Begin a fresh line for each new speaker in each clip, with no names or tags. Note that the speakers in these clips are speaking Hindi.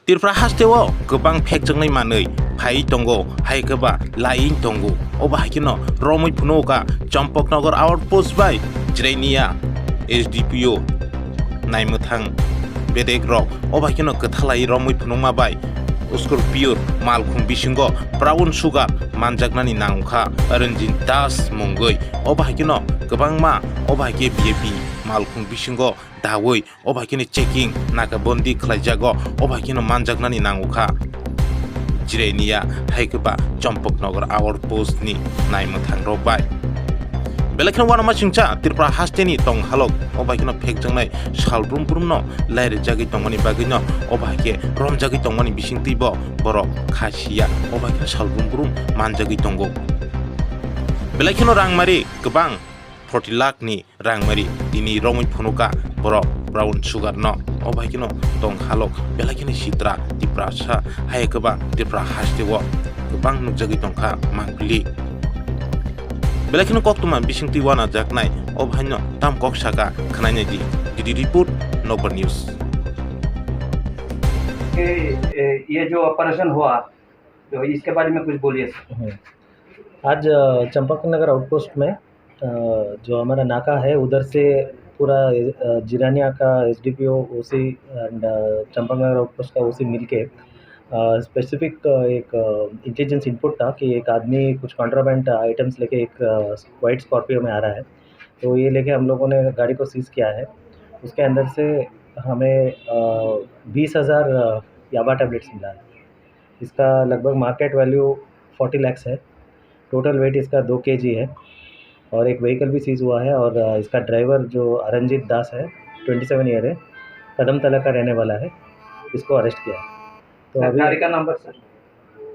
तिरफ्रा हास्टेओ गोबां फेक जोंनाय मानै फाइ दंगो हाय गोबा लाइन दंगो अबा हायकिनो रमै फुनोगा चम्पकनगर आउटपोस्ट बाय जिरायनिया एसडीपीओ नायमोथां बेदेक रक अबा हायकिनो गथालाई रमै फुनोमा बाय स्कर्पियर मालखुं बिसिंगो ब्राउन सुगार मानजागनानि नांखा रंजित दास मंगै अबा हायकिनो गोबां मा अबा हायके बीएपी मालखुं बिसिंगो दावै अबा हायकिनो चेकिं नाकाबन्दी खलायजागो अबा हायकिनो मानजागनानि नांखा जिरायनिया हायगोबा चम्पकनगर आउटपोस्ट नि नायमोथां रबाय बेलेखनो वानामा सिंचा तिरफ्रा हास्टेनि तंग हालक अबा हायकिनो फेक जोंनाय सालब्रुम ब्रुमनो लायरे जागै तंगनि बागैनो अबा हायके रम जागै तंगनि बिसिंतिबो बर खासिया अबा हायकिनो सालब्रुम ब्रुम मानजागै तंगो बेलेखनो रांमारि गोबां 40 लाखनि रांमारि दिनै रमै फुनुका बर ब्राउन सुगार न अबा हायकिनो तंग हालक बेलेखनो सित्रा तिप्रासा हायगोबा तिरफ्रा हास्टेओ गोबां नुजागै तंखा मांगलि बेलेखनो कक्तमा बिसिंति वाना जाकनाय अबहायनो ताम कक्सागा खनायनायदि गिदि रिपोर्ट नगर न्यूज
ये जो ऑपरेशन हुआ तो इसके बारे में कुछ बोलिए।
आज चंपकनगर आउटपोस्ट में जो हमारा नाका है उधर से पूरा जिरानिया का SDPO OC and Champaknagar outpost का ओसी मिलके स्पेसिफिक एक इंटेलिजेंस इनपुट था कि एक आदमी कुछ कॉन्ट्राबैंड आइटम्स लेके एक वाइट स्कॉर्पियो में आ रहा है। तो ये लेके हम लोगों ने गाड़ी को सीज़ किया है। उसके अंदर से हमें 20,000 याबा टैबलेट्स मिला है। इसका लगभग मार्केट वैल्यू 40 लाख है। टोटल वेट इसका 2 kg है और एक व्हीकल भी सीज़ हुआ है। और इसका ड्राइवर जो रंजित दास है 27 ईयर है, कदम तला का रहने वाला है, इसको अरेस्ट किया है। तो अभी
गाड़ी का नंबर सर?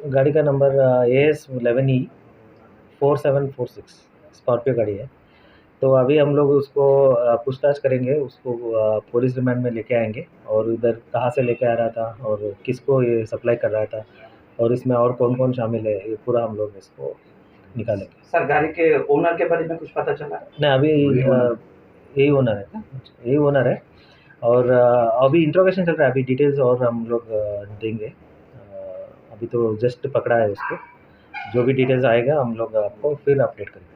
गाड़ी का नंबर AS11E4746 स्कॉर्पियो गाड़ी है। तो अभी हम लोग उसको पूछताछ करेंगे, उसको पुलिस रिमांड में लेके आएंगे और उधर कहाँ से लेके आ रहा था और किसको ये सप्लाई कर रहा था और इसमें और कौन कौन शामिल है, ये पूरा हम लोग इसको निकालेंगे।
सर गाड़ी के ओनर के बारे में कुछ पता चला?
नहीं, अभी यही ओनर है, यही ओनर है और अभी इंट्रोगेशन चल रहा है। अभी डिटेल्स और हम लोग देंगे। अभी तो जस्ट पकड़ा है उसको। जो भी डिटेल्स आएगा हम लोग आपको फिर अपडेट करेंगे।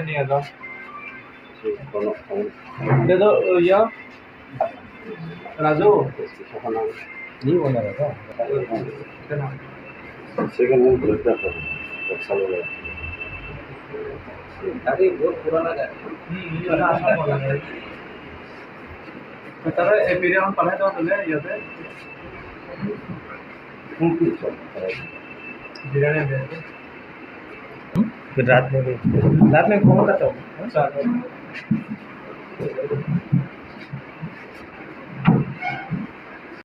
नहीं आता दे दो या राजू
ये ओनर है क्या?
गाड़ी बहुत पुराना है।
तारा एपिरिया हम पढ़ाई तो ले ये पे बिरयानी में
फिर रात में फोन करता हूँ।